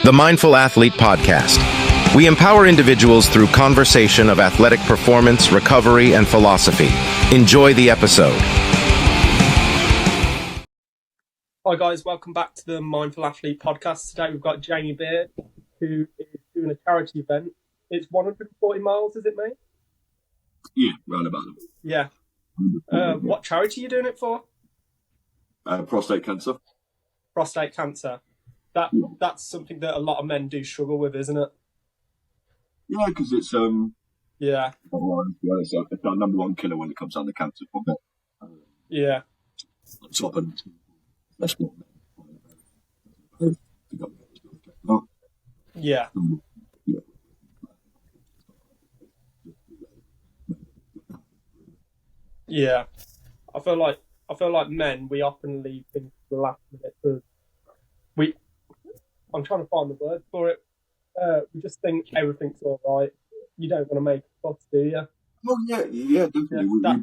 the Mindful Athlete Podcast. We empower individuals through conversation of athletic performance, recovery, and philosophy. Enjoy the episode. Hi guys, welcome back to the Mindful Athlete Podcast. Today we've got Jamie Beard, who is doing a charity event. It's 140 miles, is it, mate? Yeah, round about it. Yeah. What charity are you doing it for? Prostate cancer. Prostate cancer. That's something that a lot of men do struggle with, isn't it? Yeah, because it's Yeah. it's our number one killer when it comes down to cancer. Yeah. Top and that's what. Yeah. Yeah. I feel like men, we often leave things to the last minute because I'm trying to find the word for it. We just think everything's all right. You don't want to make a fuss, do you? Oh yeah, definitely. Yeah,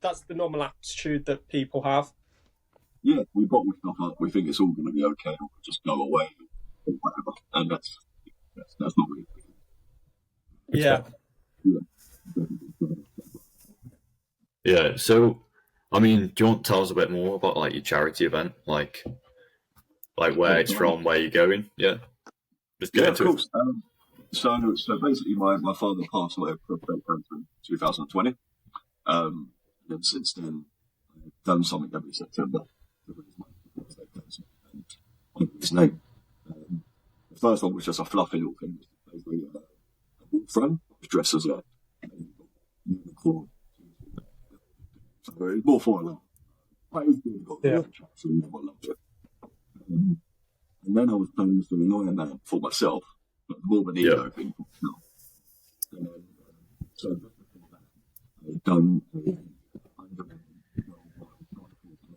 that's the normal attitude that people have. Yeah, we bottle stuff up. We think it's all going to be okay. We'll just go away or whatever, and that's not really. Yeah. Yeah. So, I mean, do you want to tell us a bit more about like your charity event, like where it's from, where you're going? Yeah. Just get into it. So basically, my father passed away of prostate cancer in 2020. And since then, I've done something every September to raise money for prostate cancer. And his name. The first one was just a fluffy little thing. Basically, a friend was dressed as a unicorn. So it was more for that. Yeah. And then I was planning to annoy a man for myself, but more of an ego thing for myself. So I've done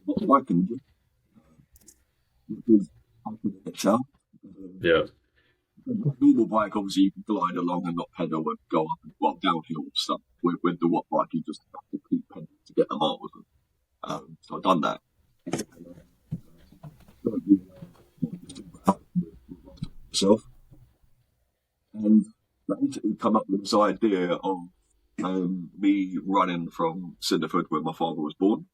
what I can do, because I can get out. Yeah. A normal bike, obviously, you can glide along and not pedal and go up and downhill stuff. With the watt bike, you just have to keep pedaling to get the miles. So I've done that. Myself, and that come up with this idea of me running from Cinderford, where my father was born.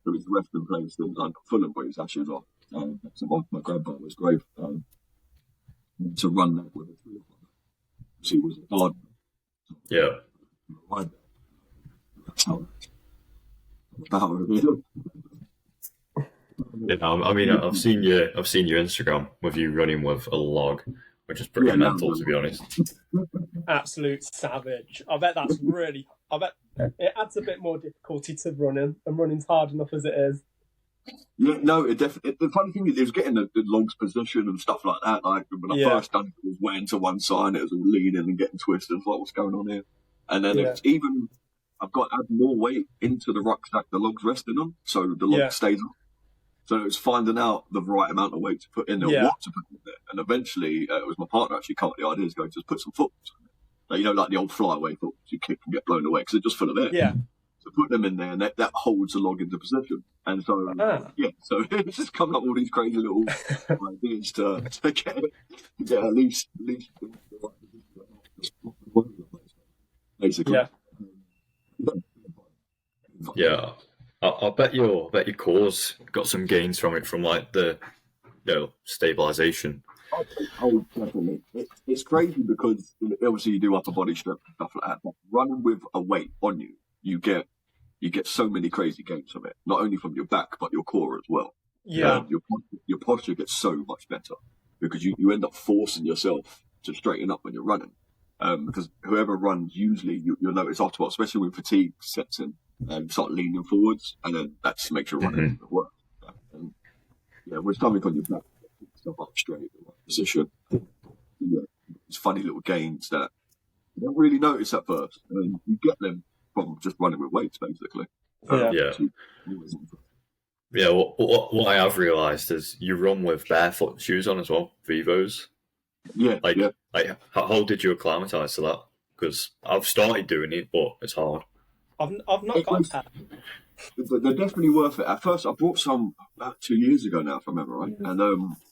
There was a resting place that was under Fulham, where his ashes are. That's my grandfather's grave. To run that with a tree. She was a gardener. Yeah. That's how Yeah, I mean, I've seen your Instagram with you running with a log, which is pretty mental, to be honest. Absolute savage. I bet it adds a bit more difficulty to running, and running's hard enough as it is. Yeah, no, the funny thing is, it was getting the log's position and stuff like that. Like when I first done it, it was weighing to one side, it was all leaning and getting twisted. Like, what's going on here? And then it's even, I've got to add more weight into the rucksack the log's resting on, so the log stays up. So it was finding out the right amount of weight to put in there, what to put in there. And eventually, it was my partner actually came up with the idea, going, just put some footballs in there. Like, like the old flyaway footballs you kick and get blown away, because they're just full of air. Yeah. So put them in there, and that holds the log into position. And so, so it's just coming up with all these crazy little ideas to get at least basically. Yeah. I bet your cause got some gains from it, from like the stabilization. Oh, definitely. It's crazy because obviously you do upper body strength and stuff like that. But running with a weight on you, you get so many crazy gains from it. Not only from your back, but your core as well. Yeah. Your posture gets so much better because you end up forcing yourself to straighten up when you're running. Because whoever runs, usually you'll notice afterwards, especially when fatigue sets in, you start leaning forwards, and then that just makes your running work. And with something on your back, stuff up straight, the right position. It's funny little gains that you don't really notice at first, and you get them from just running with weights, basically. Yeah. What I have realised is you run with barefoot shoes on as well, Vivos. Yeah. How did you acclimatise to that? Because I've started doing it, but it's hard. I've not got that. They're definitely worth it. At first, I bought some about 2 years ago now, if I remember right. And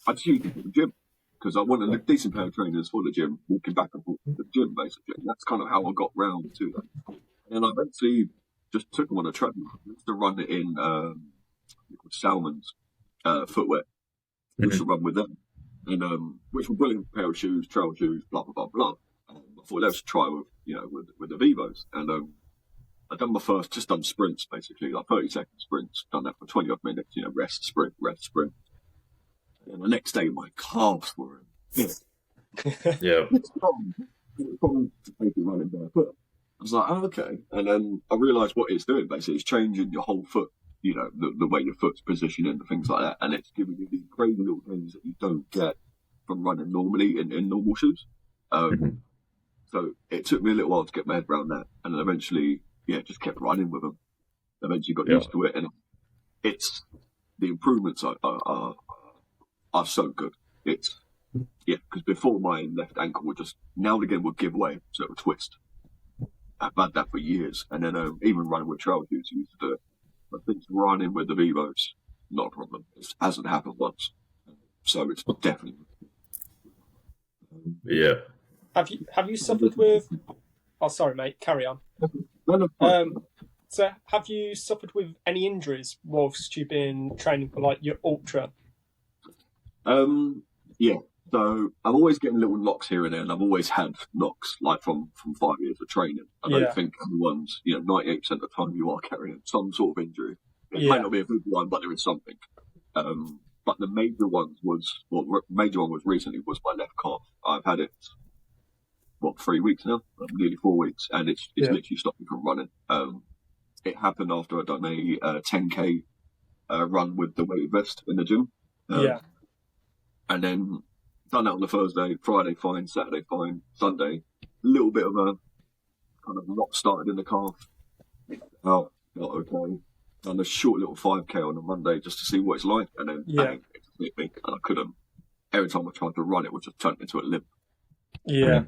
I just used it for the gym. because I wanted a decent pair of trainers for the gym, walking back and forth to the gym, basically. And that's kind of how I got round to that. And I eventually just took them on a treadmill. I used to run it in Salmon's footwear. I used to run with them, and which were brilliant pair of shoes, trail shoes, blah blah blah blah. I thought let's try with the Vivos, and I've done my first, just done sprints basically, like 30-second sprints. Done that for 20 odd minutes, rest, sprint, rest, sprint. And the next day, my calves were in. Yeah. It's from taking running barefoot. I was like, oh, okay. And then I realised what it's doing basically. It's changing your whole foot, the way your foot's positioning and things like that. And it's giving you these crazy little things that you don't get from running normally in normal shoes. So it took me a little while to get my head around that. And then eventually, just kept running with them. Eventually got used to it. And it's, the improvements are so good. It's, because before my left ankle would just, now and again would give way, so it would twist. I've had that for years. And then even running with trail shoes, I used to do it. But things running with the Vivos, not a problem. It hasn't happened once. So it's definitely. Yeah. Have you suffered with? Oh, sorry, mate. Carry on. No. So, have you suffered with any injuries whilst you've been training for like your ultra? Yeah. So I'm always getting little knocks here and there, and I've always had knocks like from 5 years of training. I don't think everyone's 98% of the time you are carrying some sort of injury. It might not be a big one, but there is something. But the major one was recently was my left calf. I've had it 3 weeks now, nearly 4 weeks, and it's literally stopped me from running. It happened after I'd done a 10k run with the weight vest in the gym. And then done that on the Thursday, Friday fine, Saturday fine, Sunday a little bit of a kind of knot started in the calf. Oh, not okay. Done a short little 5k on a Monday just to see what it's like, and then bang, it just hit me, and I couldn't. Every time I tried to run, it would just turn into a limp. Yeah.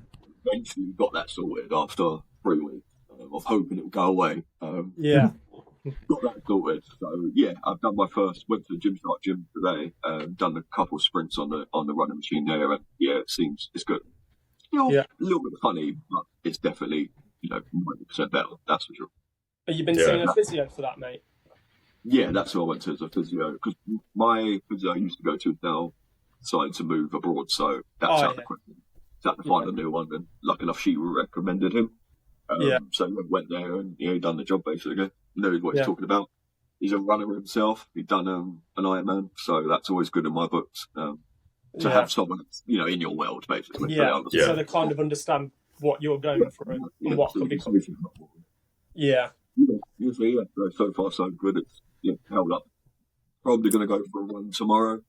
Eventually got that sorted after 3 weeks of hoping it would go away. Got that sorted. So I've done my first. Went to the gym today. Done a couple of sprints on the running machine there, and it's good. A little bit funny, but it's definitely 90% better. That's for sure. Have you been seeing a physio for that, mate? Yeah, that's who I went to as a physio, because my physio I used to go to now decided to move abroad, so that's out the question. Had to find a new one, and lucky enough she recommended him. So I went there and he done the job basically. Knows what he's talking about. He's a runner himself. He'd done an Ironman, so that's always good in my books. To have someone in your world basically. So they kind of understand what you're going through and what could be coming. Usually, so far so good. It's held up. Probably going to go for a run tomorrow.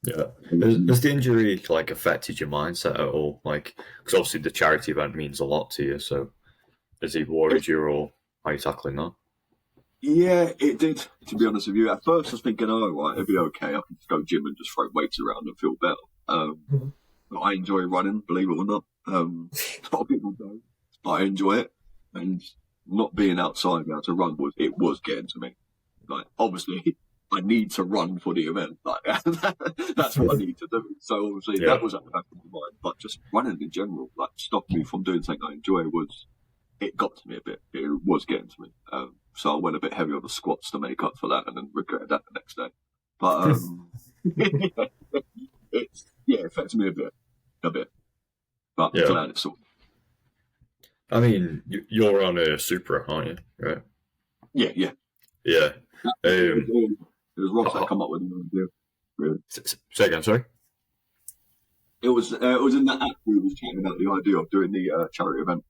Yeah. Has the injury affected your mindset at all? Because obviously the charity event means a lot to you. So, has it worried you, or how are you tackling that? Yeah, it did. To be honest with you, at first I was thinking, oh right, it'll be okay. I can just go gym and just throw weights around and feel better. But I enjoy running, believe it or not. A lot of people don't, but I enjoy it. And not being outside now to run was getting to me. Obviously, I need to run for the event. That's what I need to do. So obviously that was at the back of my mind. But just running in general, stopped me from doing something I enjoy it got to me a bit. It was getting to me. So I went a bit heavy on the squats to make up for that, and then regretted that the next day. But it affected me a bit. But I'm glad it's sorted. I mean, you're on a Supra, aren't you? Right? Yeah. Yeah. It was Ross that come up with the idea. Really. Say again, sorry? It was in that app we was chatting about the idea of doing the charity event,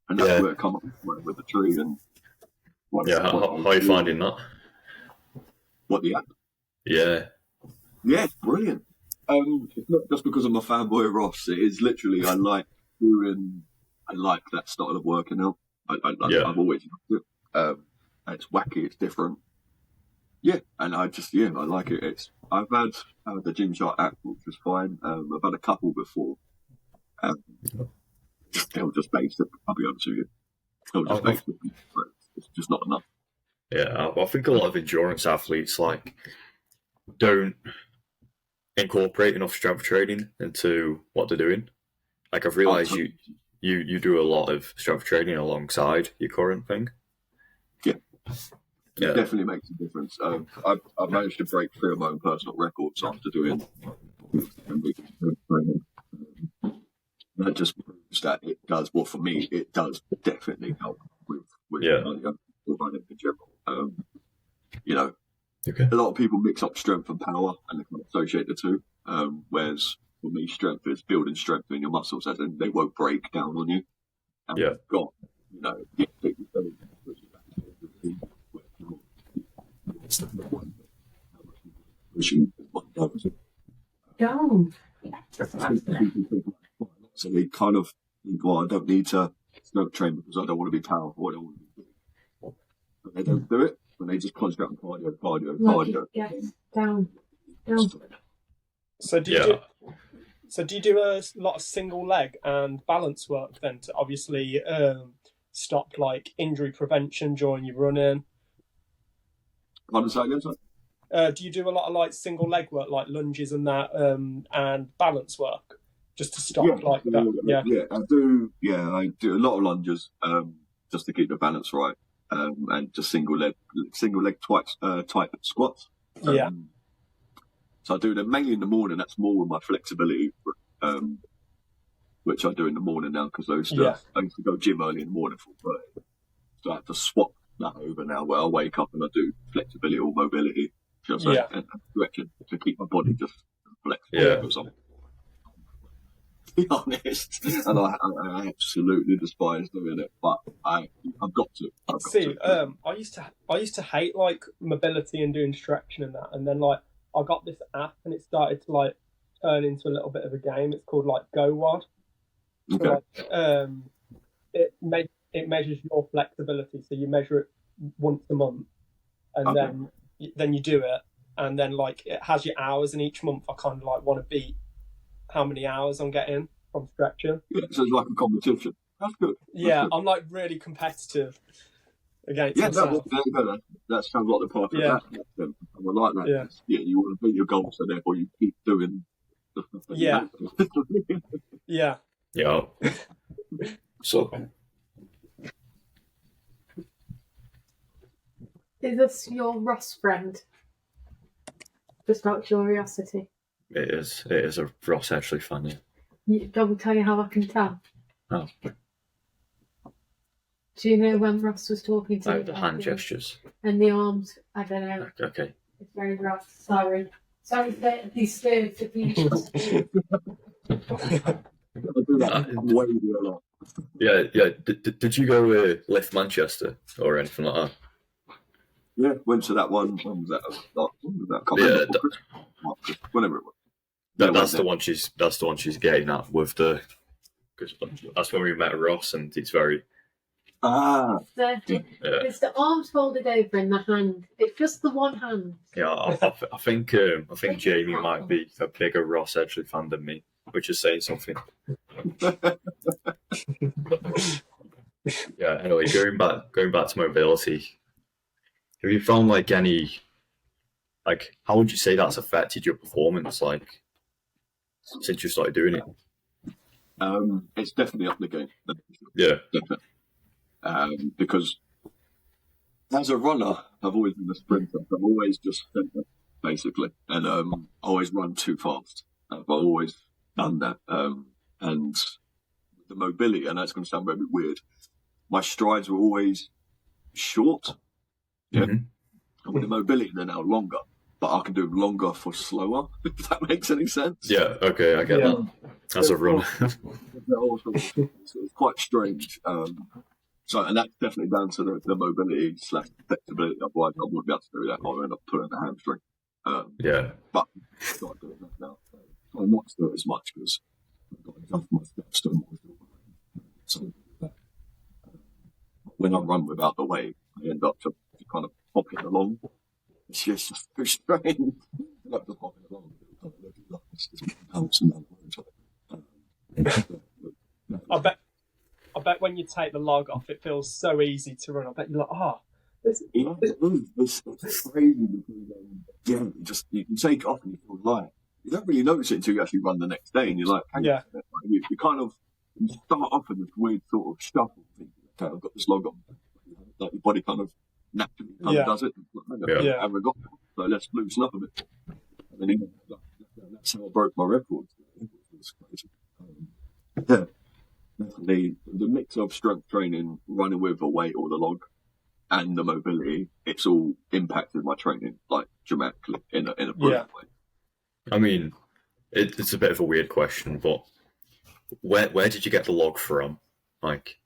and that's where it come up with the tree and. How are you finding that? What, the app? Yeah. Yeah, it's brilliant. It's not just because I'm a fanboy of Ross. It is literally I like that style of working out. I've always liked it. It's wacky. It's different. Yeah, and I like it. I've had the Gymshark app, which was fine. I've had a couple before. They were just basic. I'll be honest with you. They were just basic. It's just not enough. Yeah, I think a lot of endurance athletes don't incorporate enough strength training into what they're doing. Like I've realised you do a lot of strength training alongside your current thing. Yeah. It definitely makes a difference. I've managed to break 3 of my own personal records after doing training. That just proves that it does. Well, for me, it does definitely help with running in general. You know, a lot of people mix up strength and power, and they kind of associate the two. Whereas for me, strength is building strength in your muscles, as in they won't break down on you. And you've got, Don't. So they kind of think, well, I don't need to strength train because I don't want to be powerful. I don't want to be big. But they don't do it, and they just concentrate on cardio. Yes, down. So do you do a lot of single leg and balance work then to obviously stop like injury prevention during your running? Pardon, say again, sir? Do you do a lot of like single leg work, like lunges and that, and balance work, just to stop that? Yeah, I do. Yeah, I do a lot of lunges, just to keep the balance right, and just single leg type squats. So I do them mainly in the morning. That's more with my flexibility, which I do in the morning now because I used to go gym early in the morning for 30. So I have to swap that over now, where I wake up and I do flexibility or mobility. And stretching to keep my body just flexible. Be honest, and I absolutely despise doing it, but I've got to. I used to hate like mobility and doing stretching and that, and then like I got this app and it started to like turn into a little bit of a game. It's called like GoWOD. Okay. So, like, it measures your flexibility, so you measure it once a month, and then you do it, and then like it has your hours, and each month I kind of like want to beat how many hours I'm getting from stretching. Yeah, so it's like a competition. That's good. I'm like really competitive against myself. That sounds like the perfect athlete. I like that. Yeah, you want to beat your goals, so therefore you keep doing the stuff that you Yeah. So is this your Ross friend? Just out of curiosity. It is a Ross actually fan, Don't tell you how I can tell. Oh. Do you know when Ross was talking to you? The hand gestures. And the arms, I don't know. Okay. It's very Ross, sorry. Sorry for disturbed the people. I do that way a lot. Yeah. Did you go Lift Manchester or anything like that? Yeah, went to that one. When was that? Whenever it was. That's the one she's getting at with the. Because that's when we met Ross, and it's very. It's the arms folded over in the hand. It's just the one hand. Yeah, I think Jamie might be a bigger Ross Edgley fan than me, which is saying something. Yeah. Anyway, going back to mobility. Have you found like any, like, how would you say that's affected your performance, like, since you started doing it? It's definitely up the game. Yeah. Definitely. Because as a runner, I've always been a sprinter. I've always just sprinted, basically, and I always run too fast. I've always done that. And the mobility, I know it's going to sound very weird, my strides were always short. Yeah. Mm-hmm. And with the mobility, they're now longer, but I can do longer for slower, if that makes any sense. Yeah, okay, I get that. As a runner. It's quite strange. And that's definitely down to the mobility / flexibility. Otherwise, I wouldn't be able to do that. I'll end up pulling the hamstring. But I'm not doing that now. I'm not to do it as much because I've got to adjust my steps to more. So when I run without the weight, I end up to kind of hopping along. It's just too strange. I have to hopping along. I bet when you take the log off, it feels so easy to run. I bet you're like, it's crazy because you can take it off and you feel light. You don't really notice it until you actually run the next day, and you're like, hang on a minute. Like, you kind of start off in this weird sort of shuffle, thinking, okay, I've got this log on. Like your body kind of naturally does it. Like, I haven't got that, so let's loosen up a bit. And then that's how I broke my record. It was crazy. Definitely the mix of strength training, running with a weight or the log, and the mobility, it's all impacted my training like dramatically in a brilliant way. I mean, it's a bit of a weird question, but where did you get the log from? Like,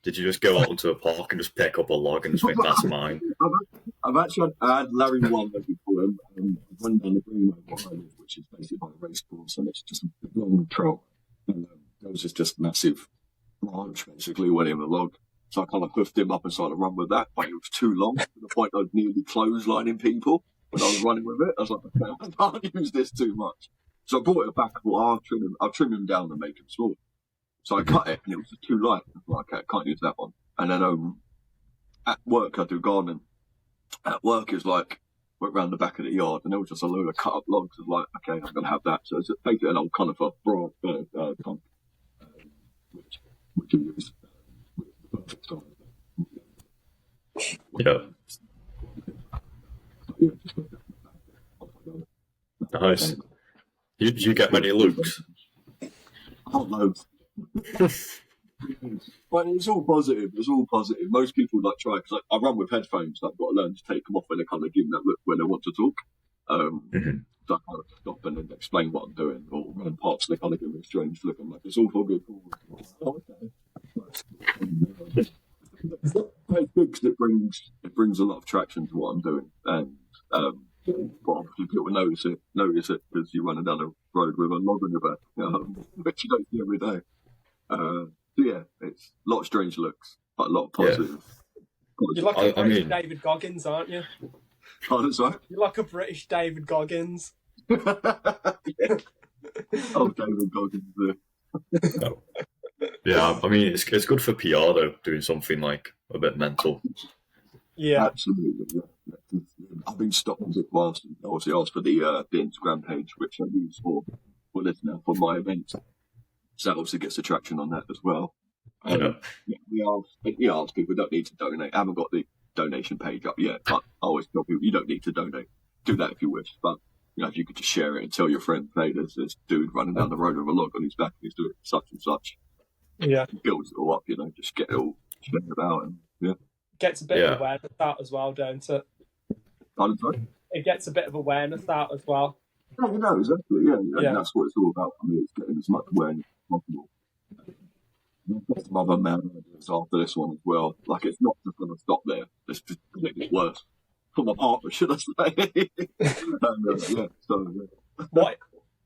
did you just go out into a park and just pick up a log and just think that's mine? I've actually had Larry one before him, run down the green where I live, which is basically by a race course, and it's just a long trail. And there was just massive branch basically went in the log. So I kind of hoofed him up and started to run with that, but it was too long to the point I was nearly clotheslining people when I was running with it. I was like, okay, I can't use this too much. So I brought it back and thought, I'll trim him down and make him smaller. So I cut it and it was just too light. I thought, okay, I can't use that one. And then at work, I do gardening. At work, it's like, went round the back of the yard and there was just a load of cut up logs. I was like, okay, I'm going to have that. So it's basically an old conifer broad trunk, which you use. Yeah. Nice. Did you get many loops? Oh, loads. But it's all positive. It's all positive. Most people like try because I run with headphones. I've got to learn to take them off when they kind of give that look when they want to talk. So I kind of stop and then explain what I'm doing, or run past. They kind of give me a strange look. I'm like, it's all for good. Oh, okay. It's quite good because it brings a lot of traction to what I'm doing, and but obviously people notice it because you're running down the road with a log on your back, which you don't see every day. So yeah, it's a lot of strange looks, but a lot of positive. You're like a British David Goggins, aren't you? Oh, sorry? You're like a British David Goggins. Yeah. Oh, David Goggins. Yeah, I mean, it's good for PR though, doing something like a bit mental. Yeah, absolutely. Yeah. I've been stopped as it whilst obviously asked for the Instagram page, which I use for this now for my events. So that obviously gets the traction on that as well. We ask people don't need to donate. I haven't got the donation page up yet, but I always tell people you don't need to donate. Do that if you wish, but if you could just share it and tell your friend, hey, there's this dude running down the road with a log on his back and he's doing such and such. Yeah, it builds it all up, just get it all shared about and gets a bit of awareness out as well, don't it? It gets a bit of awareness out as well. Yeah, exactly. Yeah. That's what it's all about for me. It's getting as much awareness as possible. I've got some other ideas after this one as well. Like, it's not just going to stop there. It's just going to get worse. For my partner, should I say?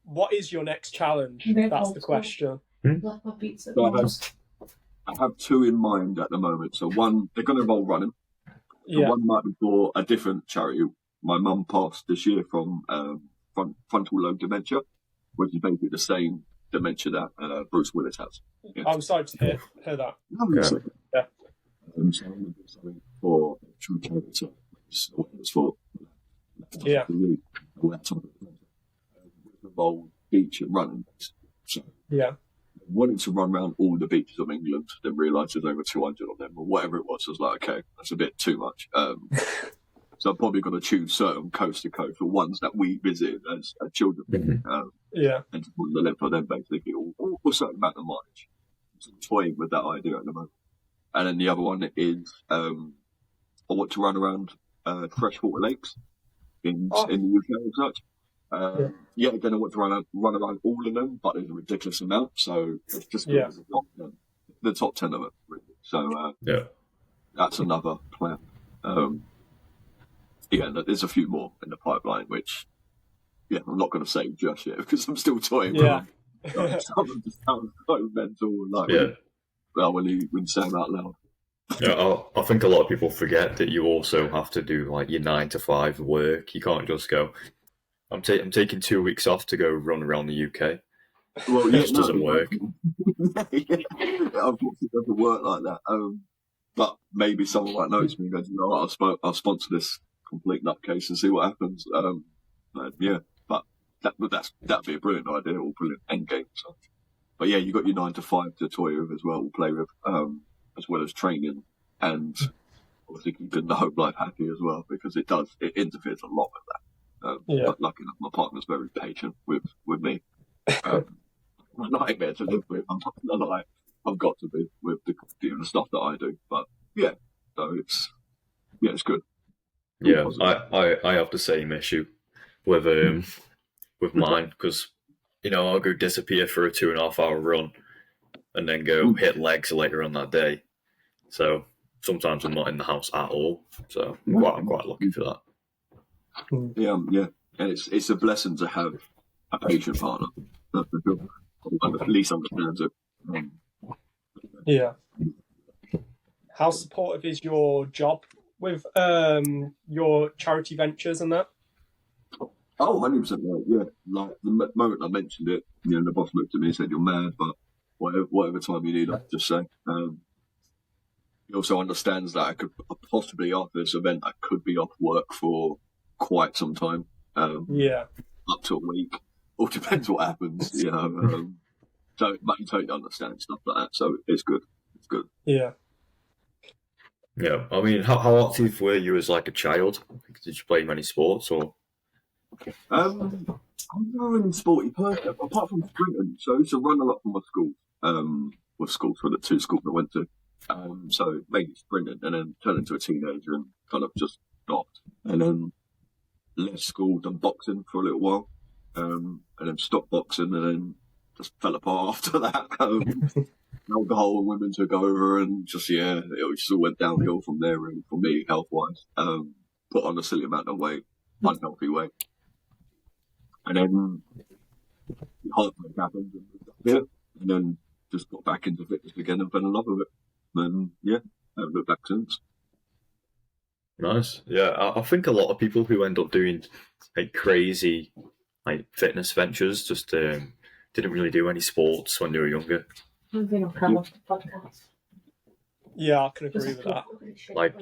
What is your next challenge? That's the question. So I have two in mind at the moment. So one, they're going to involve running. So one might be for a different charity. My mum passed this year from frontal lobe dementia, which is basically the same dementia that Bruce Willis has. Yeah. I'm sorry to hear that. So I'm going to do something for true charity. For involved beach and running. So wanting to run around all the beaches of England, then realised there's over 200 of them or whatever it was. I was like, okay, that's a bit too much. So I'm probably going to choose certain coast to coast, or ones that we visit as children. And to put the length of them basically, or a certain amount of mileage. So I'm toying with that idea at the moment. And then the other one is I want to run around freshwater lakes in the UK and such. Again, I want to run around all of them, but there's a ridiculous amount, so it's just the top 10 of it, really. So that's another plan. There's a few more in the pipeline, which I'm not going to say just yet because I'm still toying with them. Some of them just sound so mental, when you say them out loud. I think a lot of people forget that you also have to do like your 9 to 5 work. You can't just go, I'm taking 2 weeks off to go run around the UK. Well, it just doesn't work. Unfortunately, it doesn't work like that. But maybe someone might notice me and go, I'll sponsor this complete nutcase and see what happens. Yeah, but that'd be a brilliant idea or brilliant end game. So. But yeah, you got your 9 to 5 to toy with as well, or play with, as well as training and obviously keeping the home life happy as well, because it interferes a lot with that. But luckily enough, my partner's very patient with me. My nightmare to live with. I'm not gonna lie, I've got to be with the stuff that I do. But yeah, so it's good. Yeah, I have the same issue with mine, because I'll go disappear for a 2.5 hour run and then go hit legs later on that day. So sometimes I'm not in the house at all. So I'm quite lucky for that. Yeah, and it's a blessing to have a patient partner that at least understands it. Yeah. How supportive is your job with your charity ventures and that? Oh, 100%. Yeah. Like the moment I mentioned it, the boss looked at me and said, "You're mad, but whatever time you need, I'll just say." He also understands that I could possibly, after this event, I could be off work for quite some time. Up to a week. All depends what happens, So, but he totally understands stuff like that. So it's good. It's good. Yeah. Yeah. I mean, how active were you as like a child? Did you play many sports or? I'm not really sporty person, apart from sprinting. So I used to run a lot for my school. With schools for the 2 schools I went to. So mainly sprinting, and then turned into a teenager and kind of just stopped. And then left school, done boxing for a little while, and then stopped boxing, and then just fell apart after that. Alcohol and women took over, and just it just all went downhill from there. Really, for me, health wise, put on a silly amount of weight, unhealthy weight, and then heartbreak happened, and then just got back into fitness again and fell in love with it. And haven't looked back since. Nice. Yeah, I think a lot of people who end up doing like crazy like fitness ventures just didn't really do any sports when they were younger. I've been on the podcast. Yeah, I can agree with that. Like,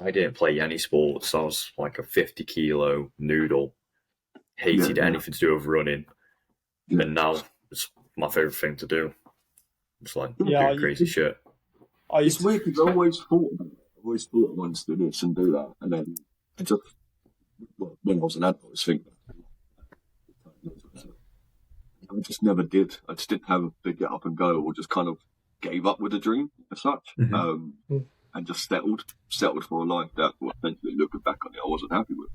I didn't play any sports. I was like a 50-kilo noodle. Hated anything to do with running. Yeah. And now it's my favourite thing to do. It's like doing crazy shit. It's weird because I always thought I wanted to do this and do that. And then when I was an adult, I was thinking, I just never did. I just didn't have a get up and go, or just kind of gave up with the dream as such, and just settled for a life that, eventually looking back on it, I wasn't happy with.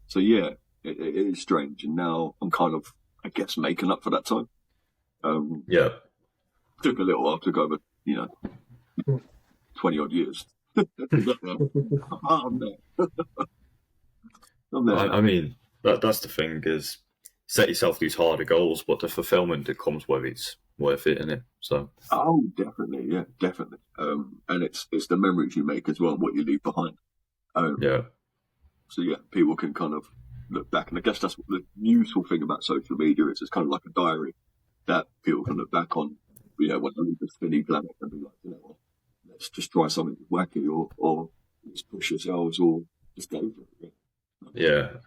So yeah, it is strange, and now I'm kind of, I guess, making up for that time. Took a little while to go over, 20 odd years. I'm there. I mean, that's the thing, is set yourself these harder goals, but the fulfillment that comes with it's worth it, isn't it? So. Oh, definitely, yeah, definitely. And it's the memories you make as well, what you leave behind. So yeah, people can kind of look back, and I guess that's what the useful thing about social media is. It's kind of like a diary that people can look back on. When I leave this spinny planet and be like, let's just try something wacky, or just push yourselves, or just go for it. Yeah.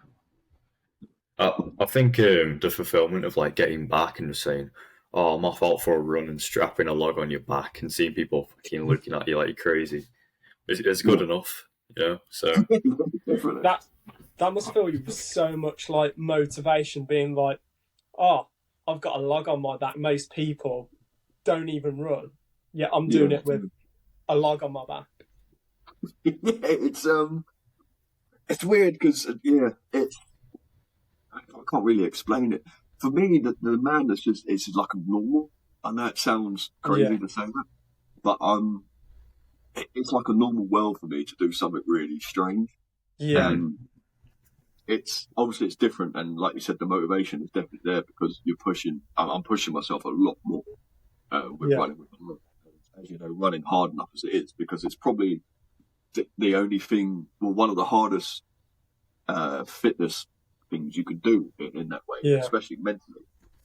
I think the fulfillment of like getting back and just saying, "Oh, I'm off out for a run," and strapping a log on your back and seeing people fucking looking at you like you're crazy, it's good enough, So that must fill you with so much like motivation, being like, "Oh, I've got a log on my back." Most people don't even run, yet I'm doing it with a log on my back. It's weird because I can't really explain it. For me, the madness is like a normal. I know it sounds crazy to say that, but it's like a normal world for me to do something really strange. Yeah. And it's different, and like you said, the motivation is definitely there because you're pushing. I'm pushing myself a lot more with running. As you know, running hard enough as it is, because it's probably the only thing, one of the hardest fitness things you can do in that way, especially mentally,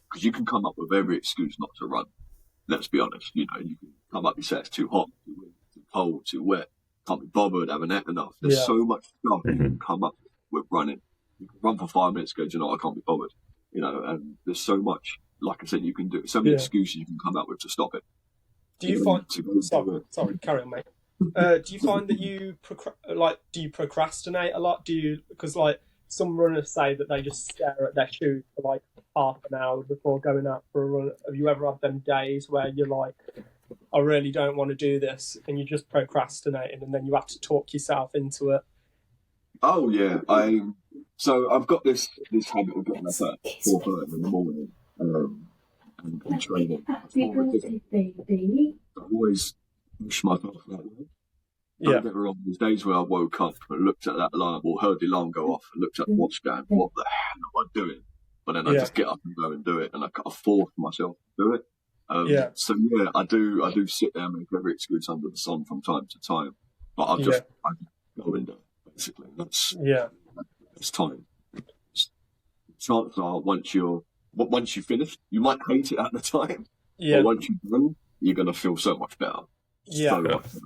because you can come up with every excuse not to run. Let's be honest, you can come up, you say it's too hot, too windy, too cold, too wet, can't be bothered, haven't had enough. There's so much stuff you can come up with running. You can run for 5 minutes, go, do you know, I can't be bothered. You know, and there's so much, like I said, you can do. So many excuses you can come up with to stop it. Do you find? Sorry, carry on, mate. Do you find that you do you procrastinate a lot? Do you, because like some runners say that they just stare at their shoes for like half an hour before going out for a run. Have you ever had them days where you're like, I really don't want to do this, and you're just procrastinating, and then you have to talk yourself into it? Oh yeah, so I've got this habit of getting up at 4:30 in the morning and training. I always push myself that way. Don't get me wrong, there's days where I woke up and looked at that alarm or heard the alarm go off and looked at the watch going, what the hell am I doing? But then I just get up and go and do it, and I kind of force myself to do it. So yeah, I do sit there and make every excuse under the sun from time to time. But I just go in there, basically. It's time. Chances are once you finish, you might hate it at the time. But once you've done, you're gonna feel so much better. So much better.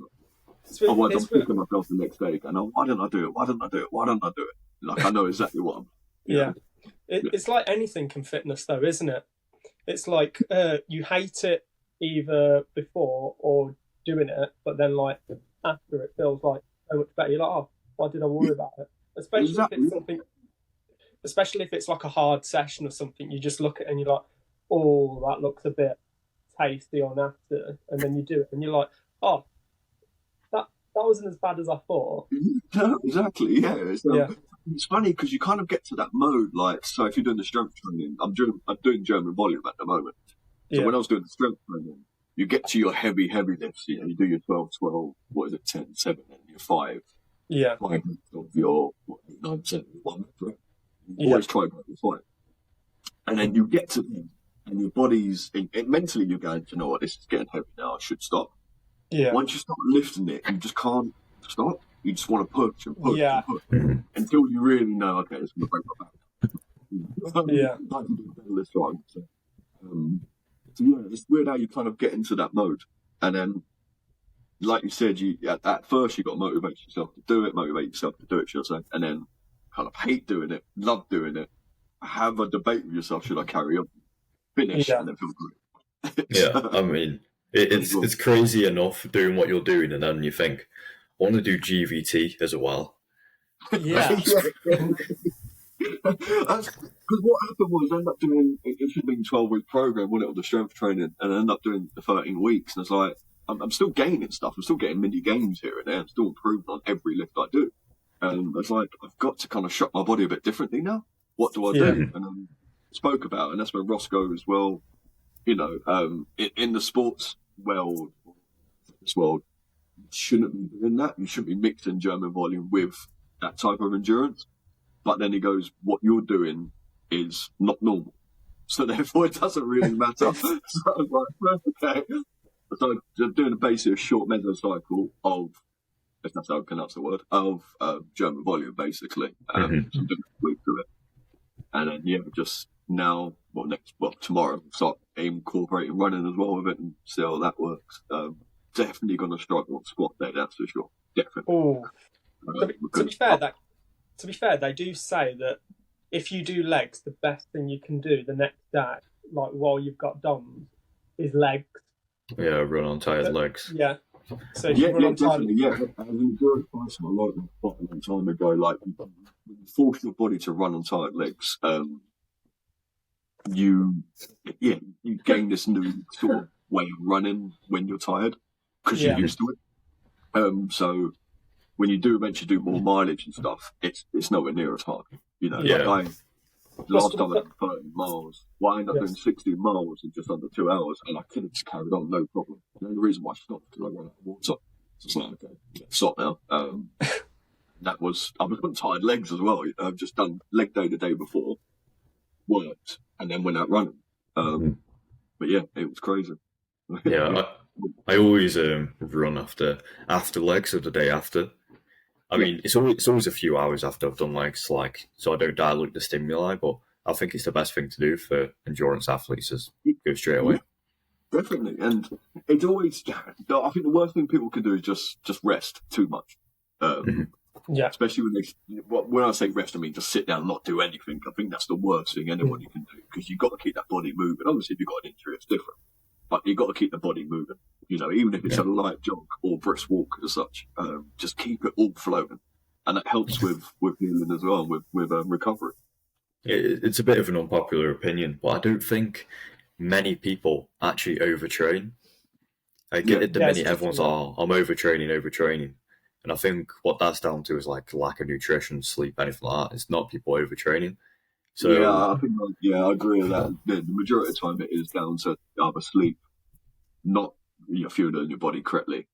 Otherwise, I'm thinking myself the next day, going, "Oh, why didn't I do it? Why didn't I do it? Why didn't I do it?" Like I know exactly what I'm. It's like anything in fitness, though, isn't it? It's like you hate it either before or doing it, but then like after it feels like so much better. You're like, oh, why did I worry about it? Especially if it's something. Especially if it's like a hard session or something, you just look at it and you're like, oh, that looks a bit tasty on after, and then you do it and you're like, oh, that wasn't as bad as I thought. No, exactly, yeah. It's funny because you kind of get to that mode, like, so if you're doing the strength training, I'm doing German volume at the moment. So when I was doing the strength training, you get to your heavy lifts, you know, you do your 12, 10, 7, and your 5. 5 of your 9, 7, 1, 3. You always try about your 5. And then you get to them, and your body's, mentally you're going, you know what, this is getting heavy now, I should stop. Once you start lifting it, you just can't stop. You just want to push and push and push until you really know, okay, it's going to break my back. I can do better this time. So yeah, it's weird how you kind of get into that mode. And then, like you said, at first you got to motivate yourself to do it, should I say, and then kind of hate doing it, love doing it, have a debate with yourself, should I carry on, finish, and then feel good. I mean, it's crazy enough doing what you're doing, and then you think, I want to do GVT as well. Because what happened was I ended up doing, it should have been a 12-week program, wasn't it, with the strength training, and I ended up doing the 13 weeks, and it's like, I'm still gaining stuff, I'm still getting mini gains here and there, I'm still improving on every lift I do. And it's like, I've got to kind of shock my body a bit differently now. What do I do? And I spoke about, and that's where Ross goes, well, you know, in the sports world, you shouldn't be doing that. You shouldn't be mixing German volume with that type of endurance. But then he goes, what you're doing is not normal. So therefore it doesn't really matter. So I was like, okay. So I'm doing a basic short mesocycle of, if that's how I pronounce the word, of German volume, basically. So I'm doing a week to it. And then, just now, tomorrow, start incorporating running as well with it and see how that works. Definitely going to struggle on squat day, that's for sure. Definitely. To be fair, they do say that if you do legs, the best thing you can do the next day, like while you've got DOMs, is legs. Yeah, run on tired legs. Yeah. So if you run on definitely. Yeah, as an endurance person, I like them quite a long time ago. Like, when you force your body to run on tired legs, you gain this new sort of way of running when you're tired because you're used to it. So when you do eventually do more mileage and stuff, it's nowhere near as hard. You know, last time I did 30 miles, I ended up doing 16 miles in just under 2 hours, and I could have just carried on, no problem. The only reason why I stopped was because I ran out of water. So it's like, okay, stop now. I was on tired legs as well. I've just done leg day the day before, worked, and then went out running. But yeah, it was crazy. I always run after legs or the day after. I mean, it's always a few hours after I've done legs, like, so I don't dilute the stimuli, but I think it's the best thing to do for endurance athletes is go straight away. Definitely. And it's always. I think the worst thing people can do is just rest too much. Yeah. Especially when I say rest, I mean just sit down and not do anything. I think that's the worst thing anybody can do, because you've got to keep that body moving. Obviously, if you've got an injury, it's different, but you've got to keep the body moving. You know, even if it's a light jog or brisk walk as such, just keep it all flowing, and that helps with healing as well, with recovery. It's a bit of an unpopular opinion, but I don't think many people actually overtrain. I get at the minute everyone's I'm overtraining. And I think what that's down to is like lack of nutrition, sleep, anything like that. It's not people overtraining. So I agree with that. The majority of the time it is down to either sleep, not fueling your body correctly.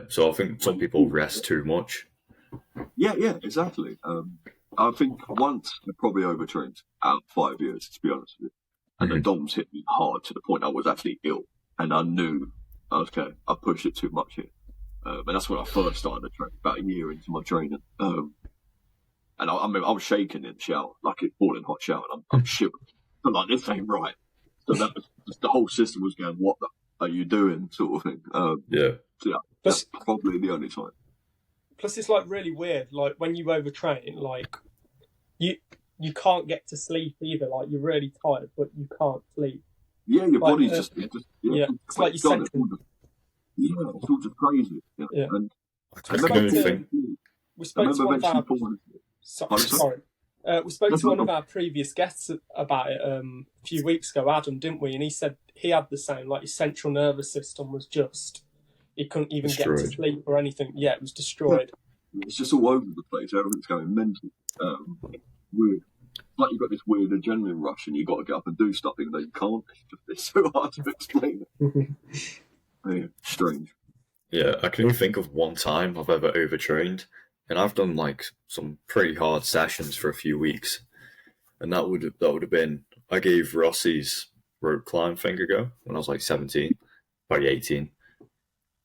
So I think some people rest too much. Yeah, exactly. I think once I probably overtrained out 5 years, to be honest with you. And the DOMS hit me hard to the point I was actually ill. And I knew, okay, I pushed it too much here. And that's when I first started to train, about a year into my training. And I was shaking in the shower, like it boiling hot shower, and I'm shivering. I'm like, this ain't right. So that was just, the whole system was going, what the are you doing, sort of thing. So that's probably the only time. Plus, it's like really weird. Like when you overtrain, like you can't get to sleep either. Like you're really tired, but you can't sleep. Yeah, your body's just it's like you're sentient. Yeah, it's all just crazy. Yeah. And we spoke to one of our we spoke to one of our previous guests about it a few weeks ago, Adam, didn't we? And he said he had the same. Like his central nervous system was just, he couldn't even get to sleep or anything. Yeah, it was destroyed. It's just all over the place. Everything's going mental. Weird. Like you've got this weird adrenaline rush and you've got to get up and do stuff even though you can't. It's so hard to explain. Yeah, strange. Yeah, I can only think of one time I've ever overtrained, and I've done like some pretty hard sessions for a few weeks, and that would have been, I gave Rossi's rope climb thing a go when I was like 17, probably 18,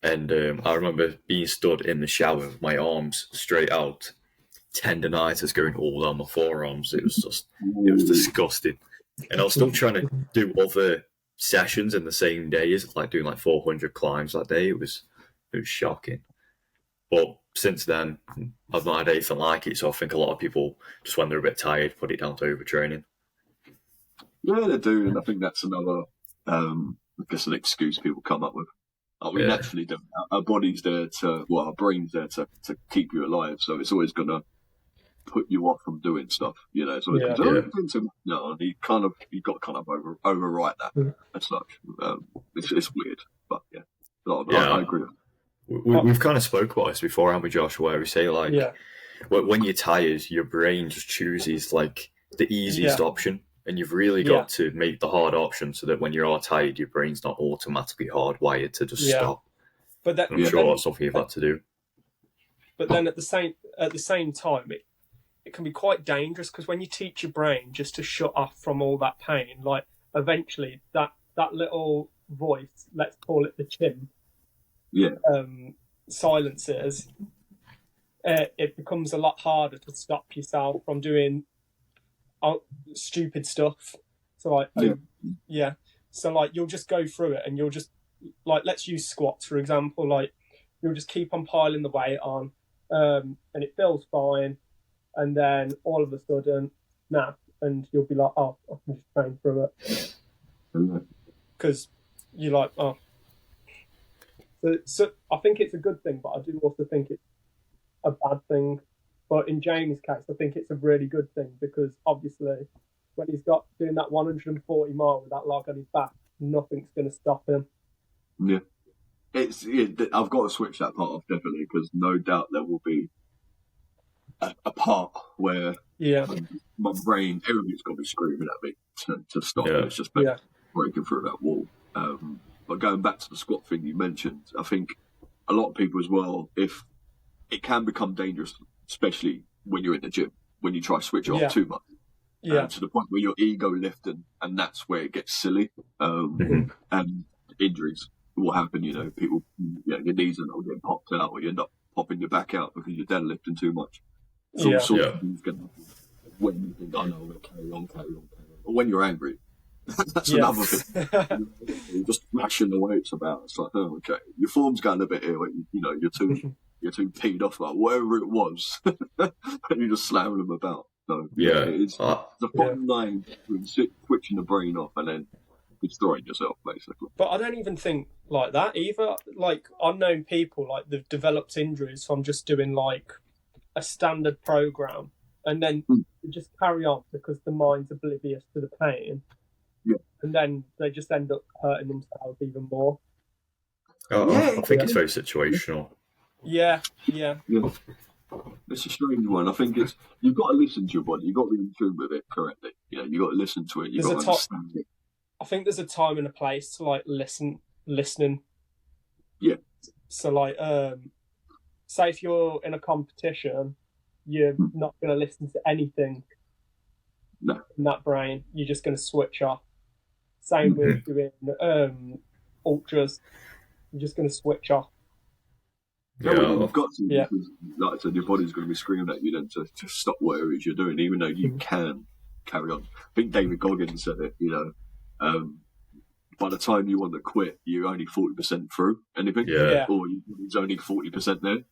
and I remember being stood in the shower with my arms straight out, tendonitis going all down my forearms. It was disgusting, and I was still trying to do other sessions in the same day, is like doing like 400 climbs that day. It was shocking. But since then, I've not had anything like it, so I think a lot of people, just when they're a bit tired, put it down to overtraining. Yeah, they do, and I think that's another, I guess, an excuse people come up with. We naturally don't. Our body's there our brain's there to keep you alive, so it's always going to put you off from doing stuff, It's always you got to kind of overwrite that as such. It's weird, but I agree. We've kind of spoke about this before, haven't we, Josh? Where we say when you're tired, your brain just chooses like the easiest option, and you've really got to make the hard option so that when you are tired, your brain's not automatically hardwired to just stop. But I'm sure that's something you've had to do. But then at the same time, it can be quite dangerous, because when you teach your brain just to shut off from all that pain, like eventually that little voice, let's call it the chimp, silences, it becomes a lot harder to stop yourself from doing stupid stuff. So like you'll just go through it, and you'll just, like, let's use squats for example, like you'll just keep on piling the weight on, and it feels fine. And then all of a sudden, and you'll be like, oh, I can just train through it. Because you're like, oh. So I think it's a good thing, but I do also think it's a bad thing. But in Jamie's case, I think it's a really good thing, because obviously when he's got doing that 140 mile with that log on his back, nothing's going to stop him. Yeah. I've got to switch that part off, definitely, because no doubt there will be a part where my brain, everything's got to be screaming at me to stop. It's just breaking through that wall. But going back to the squat thing you mentioned, I think a lot of people as well, if it can become dangerous, especially when you're in the gym, when you try to switch it off too much, to the point where your ego lifting, and that's where it gets silly, and injuries will happen. People, your knees are not getting popped out, or you end up popping your back out because you're deadlifting too much. Some sort of things going to happen when you think, oh no, I'm going to carry on. Or when you're angry, That's another thing. You're just smashing the weights about. It's like, oh, okay, your form's going a bit here. You're too peed off about whatever it was, and you just slam them about. So it's a fine line between switching the brain off and then destroying yourself, basically. But I don't even think like that either. Like, I've known people like they've developed injuries from just doing like a standard program, and then they just carry on because the mind's oblivious to the pain. Yeah. And then they just end up hurting themselves even more. I think it's very situational. Yeah. It's a strange one. I think you've got to listen to your body. You've got to be in tune with it correctly. You've got to listen to it. You've got to understand it. I think there's a time and a place to like listening. Yeah. So like, say if you're in a competition, you're not going to listen to anything in that brain. You're just going to switch off. Same with doing ultras. You're just going to switch off. You've got to. Because, like I said, your body's going to be screaming at you then to stop whatever it is you're doing, even though you can carry on. I think David Goggins said it. By the time you want to quit, you're only 40% through anything, or it's only 40% there.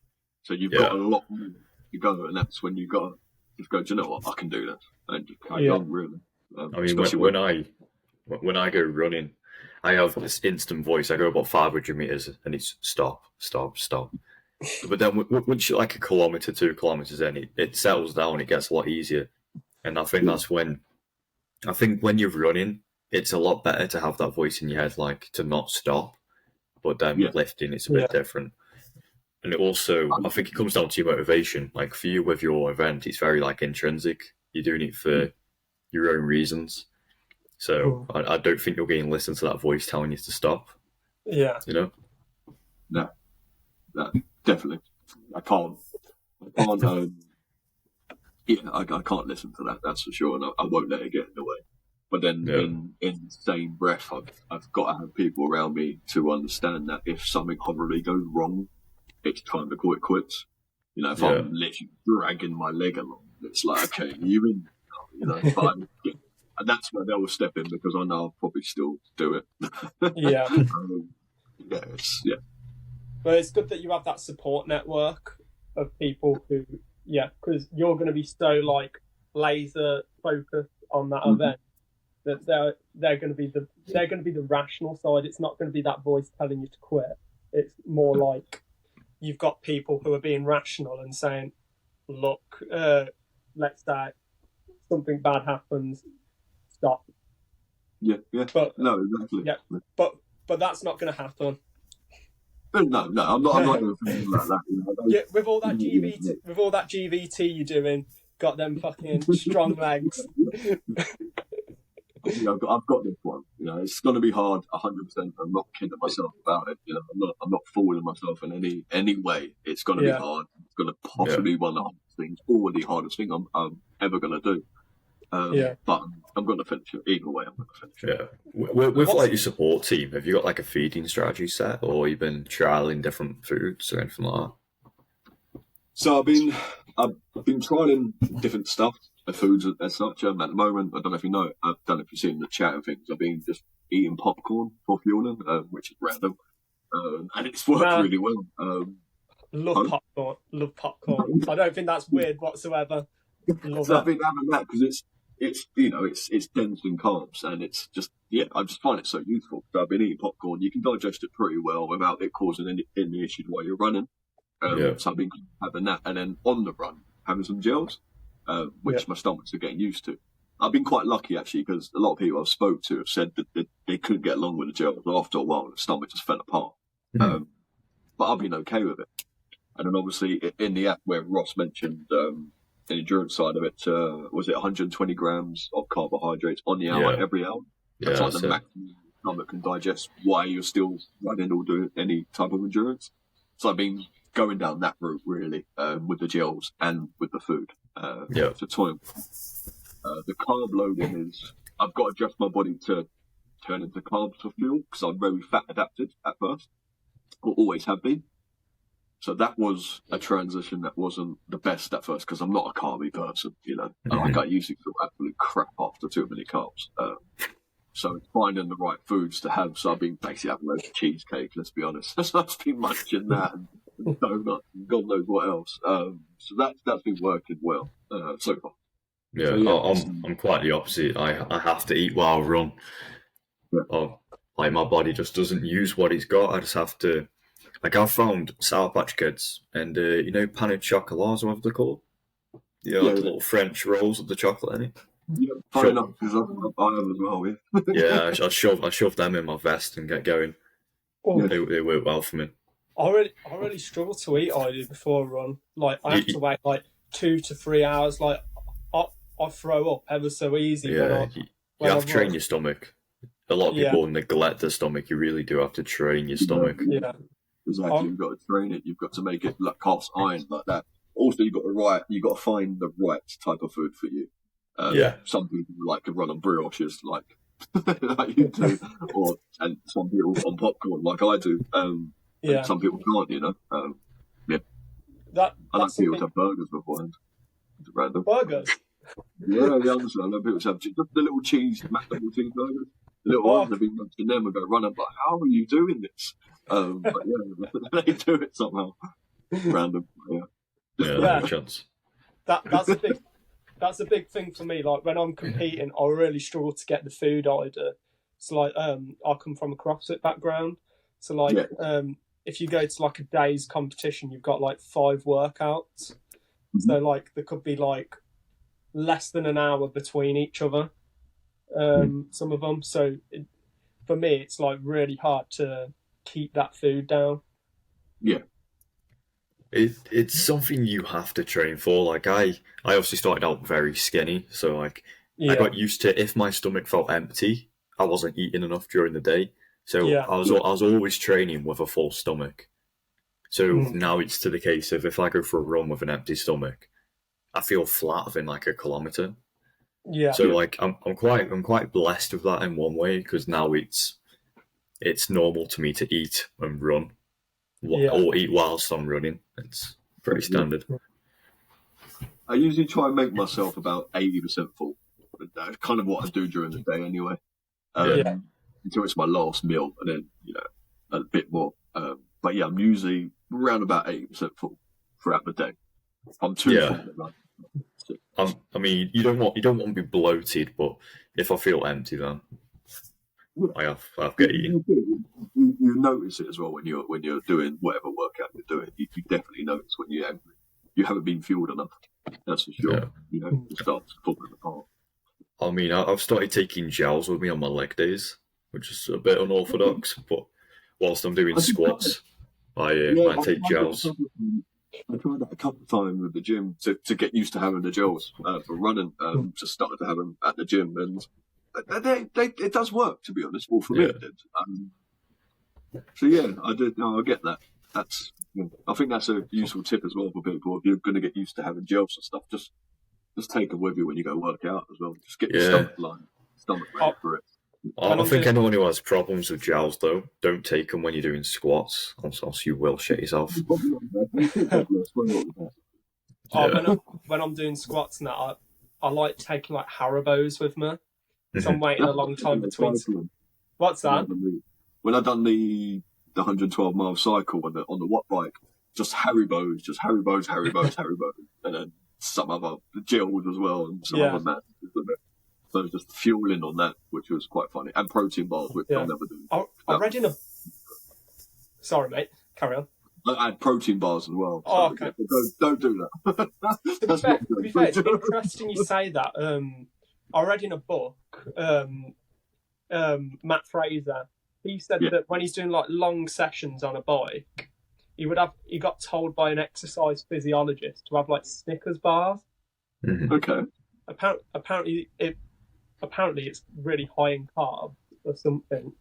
So you've got a lot more to go, and that's when you've got to just go, do you know what, I can do this, and just carry on, really. I mean, when I go running, I have this instant voice. I go about 500 meters, and it's stop. But then once you're like a kilometer, 2 kilometers in, it settles down. It gets a lot easier, and I think that's when you're running, it's a lot better to have that voice in your head, like to not stop. But then with lifting, it's a bit different. And it also, I think it comes down to your motivation. Like for you with your event, it's very like intrinsic. You're doing it for your own reasons. So I don't think you're getting to listen to that voice telling you to stop. Yeah. No, definitely. I can't. I can't listen to that. That's for sure, and I won't let it get in the way. But then, in the same breath, I've got to have people around me to understand that if something horribly goes wrong, it's time to call it quits. If I'm literally dragging my leg along, it's like, okay, you in, and that's where they'll step in because I know I'll probably still do it. Yeah. But it's good that you have that support network of people who, because you're going to be so like laser focused on that event that they're going to be the rational side. It's not going to be that voice telling you to quit. It's more like you've got people who are being rational and saying, look, let's say something bad happens, stop. Yeah. But, no, exactly. Yeah, but that's not going to happen. No, I'm not going to think like that. With all that GVT you're doing, got them fucking strong legs. I've got this one. It's going to be hard, 100%. I'm not kidding myself about it. I'm not fooling myself in any way. It's going to be hard. It's going to possibly be one of the hardest things, or the hardest thing I'm ever going to do. But I'm going to finish it. Either way, I'm going to finish it. With like your support team, have you got like a feeding strategy set, or you've been trialing different foods or anything like that? So I've been trialing different stuff, foods as such. At the moment, I don't know if you know, I don't know if you've seen the chat and things. I've been just eating popcorn for fueling, which is random, and it's worked really well. Love popcorn. I don't think that's weird whatsoever. So I've been having that because it's dense in carbs, and it's just I just find it so useful. So I've been eating popcorn. You can digest it pretty well without it causing any issues while you're running. So I've been having that, and then on the run having some gels, which my stomachs are getting used to. I've been quite lucky actually because a lot of people I've spoke to have said that they couldn't get along with the gels. After a while, the stomach just fell apart. But I've been okay with it. And then obviously in the app where Ross mentioned the endurance side of it, was it 120 grams of carbohydrates on the hour every hour? That's like the maximum your stomach can digest while you're still running or doing any type of endurance. So I've been going down that route really, with the gels and with the food. To toil. The carb loading is I've got to adjust my body to turn into carbs for fuel because I'm very fat adapted at first, or always have been. So that was a transition that wasn't the best at first because I'm not a carby person, I got used to feel absolute crap after too many carbs. So it's finding the right foods to have. So I've been basically having loads of cheesecake, let's be honest. So I've been munching that and donuts and God knows what else. So that's been working well so far. Yeah, So, yeah, I'm quite the opposite. I have to eat while I run. Yeah. Like my body just doesn't use what it's got. I just have to. Like I've found Sour Patch Kids and pain au chocolat, or whatever they're called. Like the little French rolls with the chocolate in it. Yeah, funny enough, because I have as well. Yeah, I shove them in my vest and get going. Oh. They work well for me. I really struggle to eat either before a run. Like I have to wait like 2 to 3 hours. Like I throw up ever so easy. Yeah, you have to train your stomach. A lot of people neglect their stomach. You really do have to train your stomach. Yeah, exactly. You've got to train it. You've got to make it like cast iron like that. Also, you've got to find the right type of food for you. Some people like to run on brioches, like you do, and some people on popcorn, like I do. And some people can't, I like people to have burgers beforehand. Random burgers. Yeah, I understand. I know people have just the little McDonald's cheeseburgers. The little ones, I've been munching them and go run up like, how are you doing this? But yeah, they do it somehow. Random, Yeah. Chance. That's a big thing for me. Like when I'm competing, I really struggle to get the food order. So like, I come from a CrossFit background. So like, if you go to like a day's competition, you've got like 5 workouts. Mm-hmm. So like there could be like less than an hour between each other. Some of them. So for me, it's like really hard to keep that food down. Yeah. It's something you have to train for. Like I obviously started out very skinny, so like I got used to if my stomach felt empty, I wasn't eating enough during the day. So I was always training with a full stomach. So now it's to the case of if I go for a run with an empty stomach, I feel flat within like a kilometre. Yeah. So like I'm quite blessed with that in one way, because now it's normal to me to eat and run. Or eat whilst I'm running. It's pretty standard. I usually try and make myself about 80% full. That's kind of what I do during the day anyway. Until it's my last meal, and then, a bit more. But yeah, I'm usually around about 80% full throughout the day. I'm too full. I mean, you don't want to be bloated, but if I feel empty, then I've got eaten. You notice it as well when you're doing whatever workout you're doing. You definitely notice when you haven't been fueled enough. That's for sure. It starts falling apart. I mean, I've started taking gels with me on my leg days, which is a bit unorthodox. But whilst I'm doing squats, I take gels. I tried that a couple of times with the gym to get used to having the gels for running. Just started to have them at the gym, and it does work, to be honest. Well, for me it did. So yeah, I did. No, I get that. I think that's a useful tip as well for people. If you're going to get used to having gels and stuff, just take them with you when you go work out as well. Just get your stomach ready for it. I think anyone who has problems with gels, though, don't take them when you're doing squats, else you will shit yourself. When I'm doing squats and that, I like taking like Haribos with me. So I'm waiting a long time between. What's that? When I done the 112-mile cycle on the Watt bike, just Haribos, and then some other gels as well, and some other mats. So I was just fueling on that, which was quite funny, and protein bars, which I'll never do. I read in a. Sorry, mate. Carry on. I had protein bars as well. So okay. Don't do that. To be fair, it's interesting you say that. I read in a book, Matt Fraser. He said that when he's doing like long sessions on a bike, he got told by an exercise physiologist to have like Snickers bars. Mm-hmm. Okay. Apparently it's really high in carbs or something,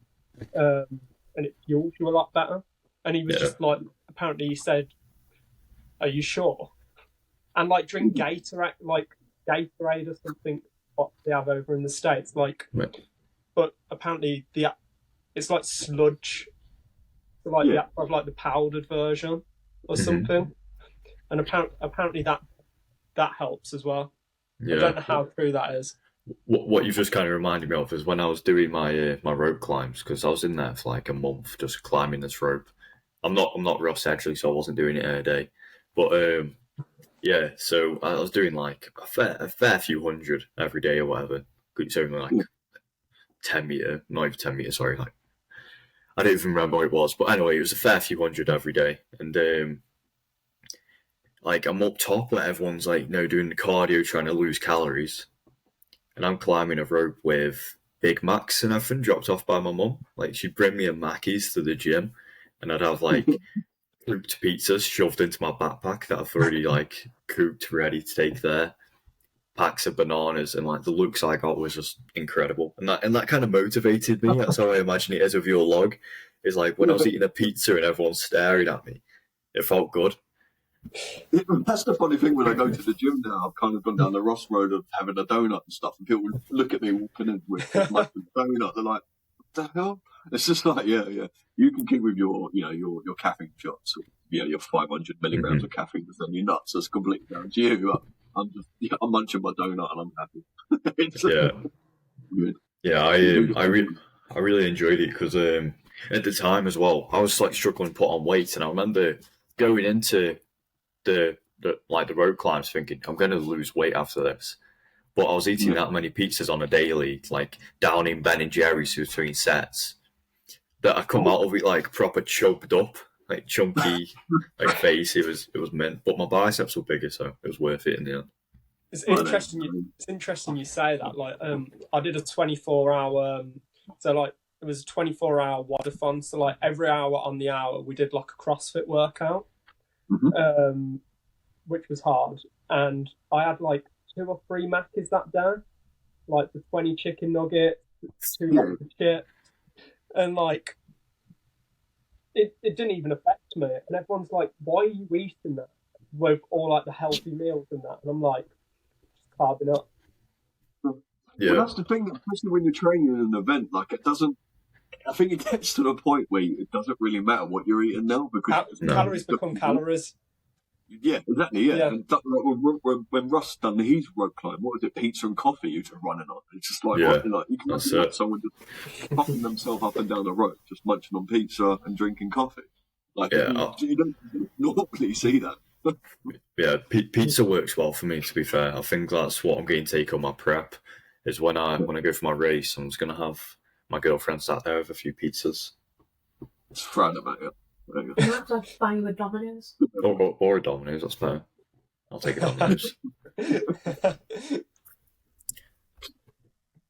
and it fuels you a lot better. And he was just like, apparently he said, "Are you sure?" And like drink Gatorade or something, what they have over in the States, like. Right. But apparently it's like sludge, so like like the powdered version or something, and apparently that helps as well. I don't know how true that is. what you've just kind of reminded me of is when I was doing my rope climbs, because I was in there for like a month just climbing this rope. I'm not Ross actually, so I wasn't doing it in a day, but yeah. So I was doing like a fair few hundred every day or whatever. It's only like 10 meter, not even 10 meters. Sorry, like I don't even remember what it was, but anyway, it was a fair few hundred every day, and like I'm up top where everyone's like, doing the cardio, trying to lose calories, and I'm climbing a rope with Big Macs and everything dropped off by my mum. Like she'd bring me a Mackey's to the gym, and I'd have like cooked pizzas shoved into my backpack that I've already like cooked, ready to take there. Packs of bananas, and like the looks I got was just incredible, and that kind of motivated me. That's how I imagine it is with your log. Is like when I was eating a pizza and everyone's staring at me, it felt good. That's the funny thing when I go to the gym now. I've kind of gone down the Ross road of having a donut and stuff, and people look at me walking in with a donut. They're like, "What the hell?" It's just like, yeah. You can keep with your caffeine shots, or, your 500 milligrams of caffeine, and then you're nuts. That's completely down to you. I'm munching my donut and I'm happy. I really enjoyed it because at the time as well, I was like struggling to put on weight, and I remember going into the rope climbs thinking I'm going to lose weight after this, but I was eating that many pizzas on a daily, like down in Ben and Jerry's between sets, that I come out of it like proper chubbed up, like chunky, like face. It was mint, but my biceps were bigger, so it was worth it in the end. It's interesting you say that. Like, I did a 24-hour, so like it was a 24-hour wadathon. So like every hour on the hour, we did like a CrossFit workout, which was hard. And I had like 2 or 3 Mackies that day, like the 20 chicken nuggets, 2 lots of chips, and like it didn't even affect me. And everyone's like, "Why are you eating that with all like the healthy meals and that?" And I'm like, carbing up. Yeah, well, that's the thing, especially when you're training in an event. Like, it doesn't. I think it gets to the point where it doesn't really matter what you're eating now, because calories become calories. Yeah, exactly. Yeah, and when Russ done his rope climb, what was it? Pizza and coffee you were running on. It's just like, you can see someone just puffing themselves up and down the rope, just munching on pizza and drinking coffee. Like, you don't normally see that. Yeah, pizza works well for me, to be fair. I think that's what I'm going to take on my prep, is when I go for my race, I'm just going to have my girlfriend sat there with a few pizzas. It's Friday, mate, yeah. You have to buy you a Domino's. Or a Domino's, that's fair. I'll take a Domino's.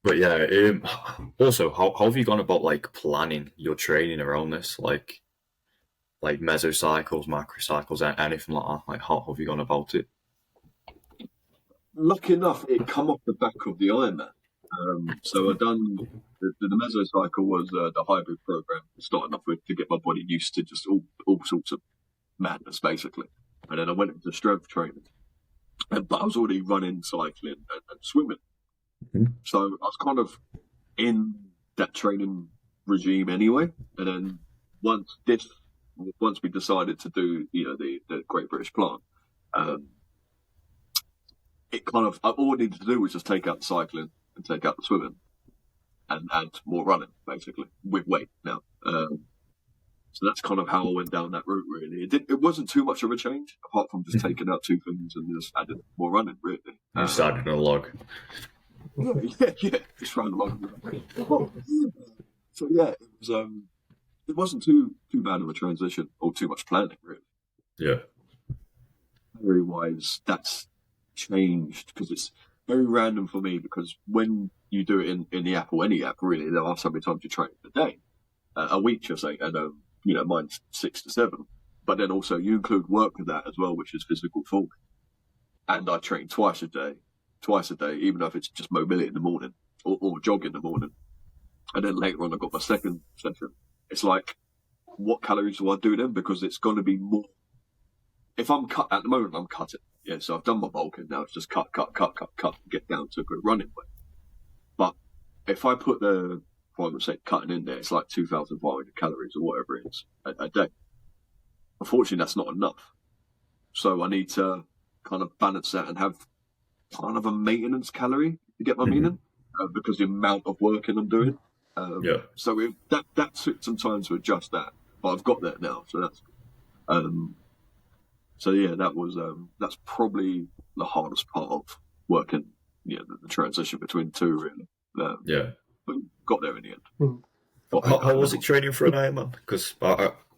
But yeah, also, how have you gone about like planning your training around this? Like mesocycles, macrocycles, anything like that? Like, how have you gone about it? Lucky enough, it come off the back of the Ironman. So I done the mesocycle was the hybrid program, starting off with to get my body used to just all sorts of madness, basically. And then I went into strength training, but I was already running, cycling, and swimming. Mm-hmm. So I was kind of in that training regime anyway. And then once we decided to do the Great British Plan, it kind of all I needed to do was just take out the cycling and take out the swimming and add more running, basically, with weight now. So that's kind of how I went down that route, really. It wasn't too much of a change, apart from just taking out 2 things and just adding more running, really. You started on a log. Yeah, just ran along. So yeah, it wasn't too bad of a transition or too much planning, really. Yeah. Theory-wise, that's changed because it's very random for me, because when you do it in the app or any app, really, there are so many times you train a day, a week, you'll say, and mine's 6 to 7. But then also you include work with that as well, which is physical form. And I train twice a day, even if it's just mobility in the morning or jog in the morning. And then later on, I got my second session. It's like, what calories do I do then? Because it's going to be more. If I'm at the moment, I'm cutting. Yeah, so I've done my bulking now. It's just cut, get down to a good running weight. But if I put the, for argument's sake, cutting in there, it's like 2,500 calories or whatever it is a day. Unfortunately, that's not enough. So I need to kind of balance that and have kind of a maintenance calorie. You get my meaning? because the amount of working I'm doing. Yeah. So that took some time to adjust that, but I've got that now, so that's so yeah, that's probably the hardest part of working, the transition between two, really. Yeah. But got there in the end. How was it training for an Ironman? Because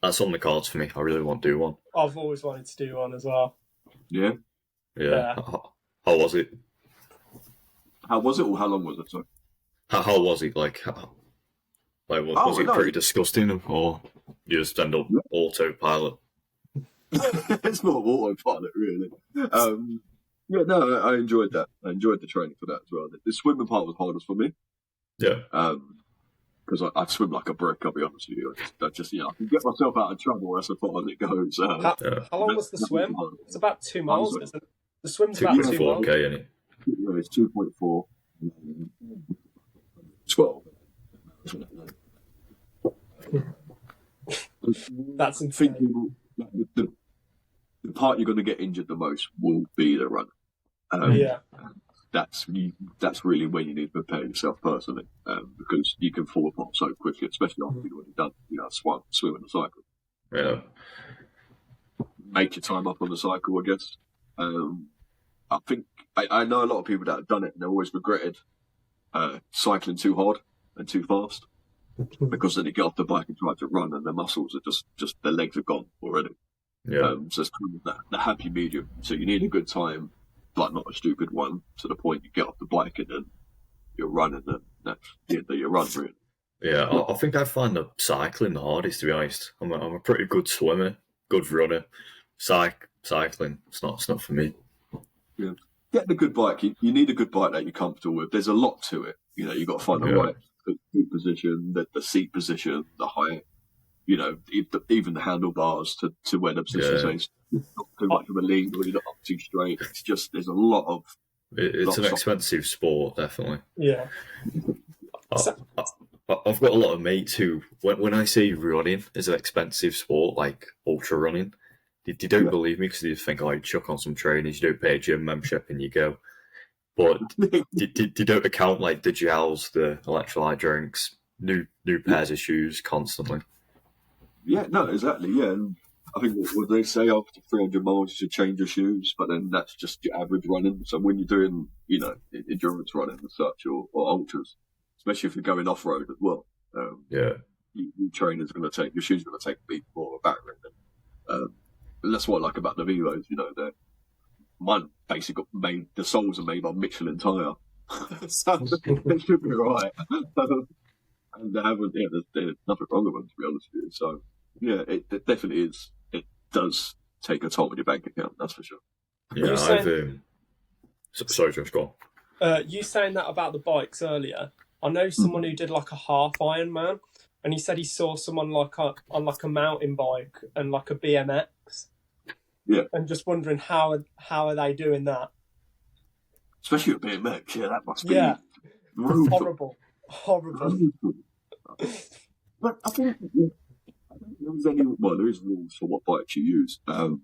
that's on the cards for me. I really want to do one. I've always wanted to do one as well. Yeah. Yeah. How was it? How was it, or how long was it? Sorry. How was it? Was it pretty disgusting, or you just end up autopilot? It's not autopilot, really. I enjoyed that. I enjoyed the training for that as well. The swimming part was hardest for me. Yeah. Because I swim like a brick, I'll be honest with you. I can get myself out of trouble as far as it goes. How long was the swim? It's about 2 miles, isn't it? The swim's about 2 miles. Okay, isn't it? No, it's 2.4. 12. That's insane. The part you're going to get injured the most will be the run. That's really when you need to prepare yourself personally, because you can fall apart so quickly, especially after you've already done, swim and cycle. Yeah. Make your time up on the cycle, I guess. I think I know a lot of people that have done it and they've always regretted cycling too hard and too fast, because then you get off the bike and try to run and the muscles are just their legs are gone already. Yeah. So it's kind of the happy medium. So you need a good time, but not a stupid one, to the point you get off the bike and then you're running, and that's the end of your run, really. Yeah, I think I find the cycling the hardest, to be honest. I'm a pretty good swimmer, good runner. Cycling, it's not for me. Yeah. Getting a good bike, you need a good bike that you're comfortable with. There's a lot to it. You've got to find the right seat position, the seat position, the height, even the handlebars to where the position is. Not too much of a lean, or you're not up too straight. It's just, there's a lot of... It's an expensive sport, definitely. Yeah. I've got a lot of mates who, when I say running is an expensive sport, like ultra running, they don't believe me, because they think, you chuck on some trainers, you don't pay a gym membership and you go. But they don't account the gels, the electrolyte drinks, new pairs of shoes constantly. Yeah, no, exactly, yeah. And I think what they say, after 300 miles you should change your shoes, but then that's just your average running. So when you're doing, endurance running and such, or ultras, especially if you're going off-road as well, your shoes are going to take a bit more of a battering. And that's what I like about the Vivos, mine basically the soles are made by Michelin tyre. So they should be right. And there's nothing wrong with them, to be honest with you. So, yeah, it definitely is. It does take a toll on your bank account, that's for sure. Yeah, sorry, Josh, go on. You saying that about the bikes earlier, I know someone who did a half Ironman, and he said he saw someone on a mountain bike and a BMX. Yeah. And just wondering how are they doing that? Especially with BMX, that must be horrible. But I think there is rules for what bikes you use. But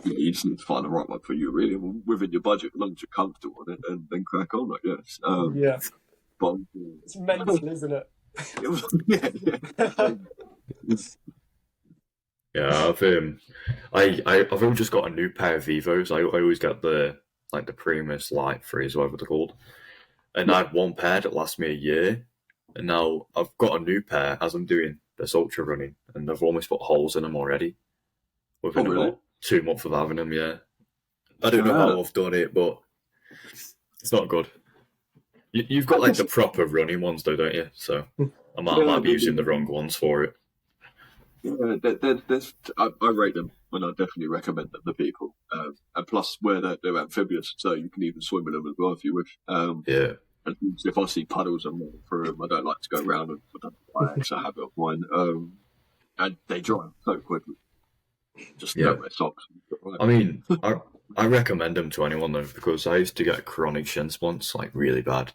you just need to find the right one for you, really, within your budget, as long as you're comfortable with it, and then crack on, I guess. But it's mental, isn't it? Yeah, I've only just got a new pair of Vivos. I always get the Primus Light 3s, whatever they're called. And I had one pair that lasts me a year, and now I've got a new pair as I'm doing this ultra running, and I've almost put holes in them already. Within about 2 months of having them, yeah. I don't know how I've done it, but it's not good. You've got the proper running ones though, don't you? So I might be using the wrong ones for it. Yeah, I rate them, and I definitely recommend them to people. And plus, where they're amphibious, so you can even swim in them as well if you wish. Yeah. And if I see puddles, I'm running through them. I don't like to go around them. I actually have it of mine. And they dry so quickly. Just don't wear socks. I mean, I recommend them to anyone though, because I used to get chronic shin splints, really bad.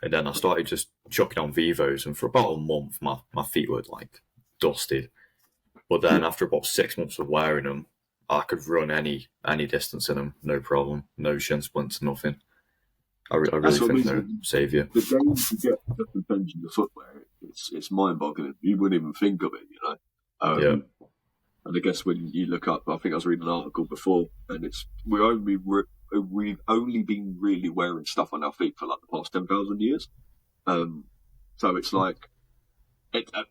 And then I started just chucking on Vivos, and for about a month, my feet were dusted. But then after about 6 months of wearing them, I could run any distance in them, no problem. No shin splints, nothing. I really think they're a saviour. The games you get just in terms of the footwear, it's mind-boggling. You wouldn't even think of it, you know. Yeah. And I guess when you look up, I think I was reading an article before, and we've only been really wearing stuff on our feet for like the past 10,000 years. So it's like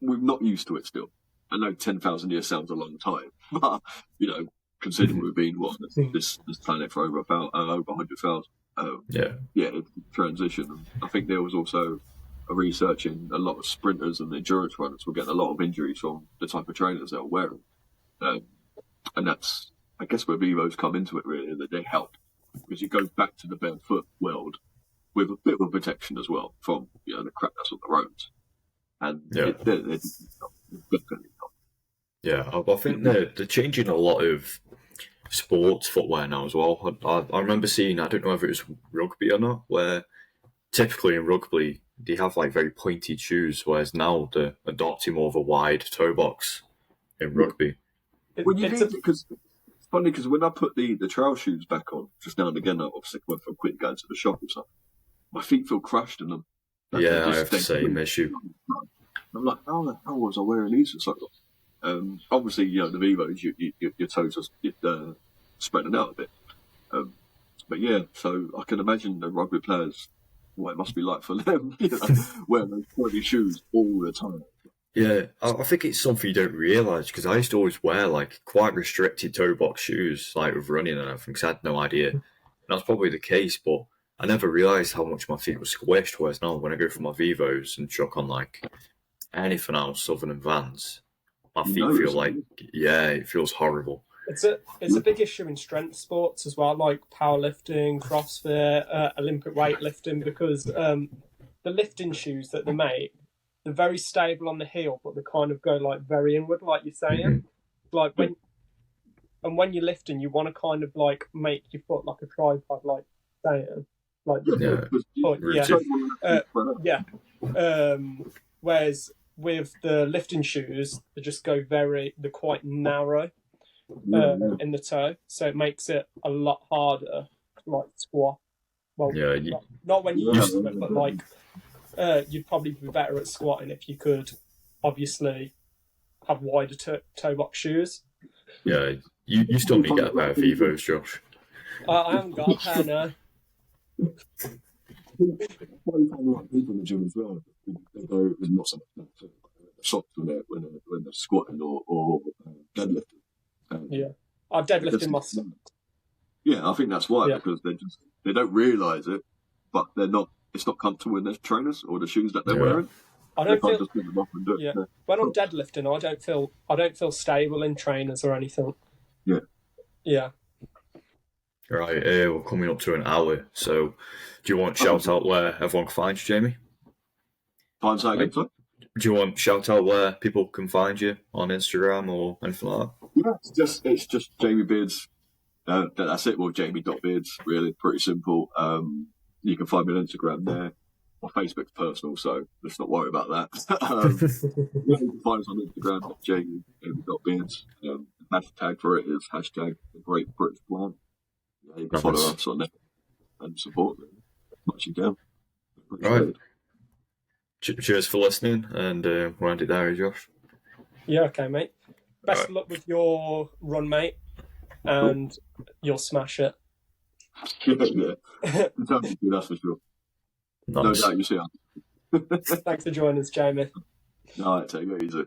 we're not used to it still. I know 10,000 years sounds a long time, but you know, considering we've been this planet for over 100,000. It's a transition. And I think there was also a research in a lot of sprinters and endurance runners were getting a lot of injuries from the type of trainers they were wearing. And that's, I guess, where Vivos come into it, really, that they help. Because you go back to the barefoot world with a bit of a protection as well from, you know, the crap that's on the roads. And they're definitely not. Yeah, I think they're changing a lot of sports footwear now as well. I remember seeing, I don't know if it was rugby or not, where typically in rugby they have like very pointed shoes, whereas now they're adopting more of a wide toe box in rugby. When you think, because it's funny, because when I put the trail shoes back on, just now and again, obviously when I'm quick going to the shop or something, my feet feel crushed in them. I have the same issue. I'm like, how the hell was I wearing these for so long? Obviously, you know, the Vivos, your toes are spreading out a bit. But yeah, so I can imagine the rugby players, what it must be like for them, you know, wearing those pointy shoes all the time. Yeah, I think it's something you don't realise, because I used to always wear like quite restricted toe box shoes, like with running and everything, because I had no idea. And that's probably the case, but I never realised how much my feet were squished, whereas now when I go for my Vivos and chuck on like anything else other than Vans, my feet feel like, it feels horrible. It's a big issue in strength sports as well, like powerlifting, CrossFit, Olympic weightlifting, because the lifting shoes that they make, they're very stable on the heel, but they kind of go like very inward, like you're saying. Like when you're lifting, you want to kind of like make your foot like a tripod, like saying, like whereas with the lifting shoes, they just go they're quite narrow in the toe, so it makes it a lot harder to like squat. Well, not when you're used to it, but like you'd probably be better at squatting if you could obviously have wider toe box shoes. Yeah, you still need to get a pair of Vivos, Josh. I haven't got a pair now. People in the gym as well, they go with not so much socks when they're squatting or deadlifting. I'm deadlifting my socks. Yeah, I think that's why, because they don't realise it, but they're not. It's not comfortable in their trainers or the shoes that they're wearing. I don't feel. Just pick them up and do it. When I'm deadlifting, I don't feel stable in trainers or anything. Yeah. Yeah. Right, we're coming up to an hour, so do you want to shout out where everyone can find you, Jamie? Find that again, sorry? Do you want to shout out where people can find you on Instagram or anything like that? Yeah, it's just Jamie Beards. That's it. Well, Jamie.Beards, really pretty simple. You can find me on Instagram there. My Facebook's personal, so let's not worry about that. You can find us on Instagram at Jamie.Beards. The hashtag for it is hashtag the Great British Plant. You can follow us on there and support them as much as you can. Right. Cheers for listening, and we'll end it there, Josh. Yeah, okay, mate. Best of luck with your run, mate, and you'll smash it. Yeah. That's for sure. Nice. No doubt you see. Thanks for joining us, Jamie. All right, take it easy.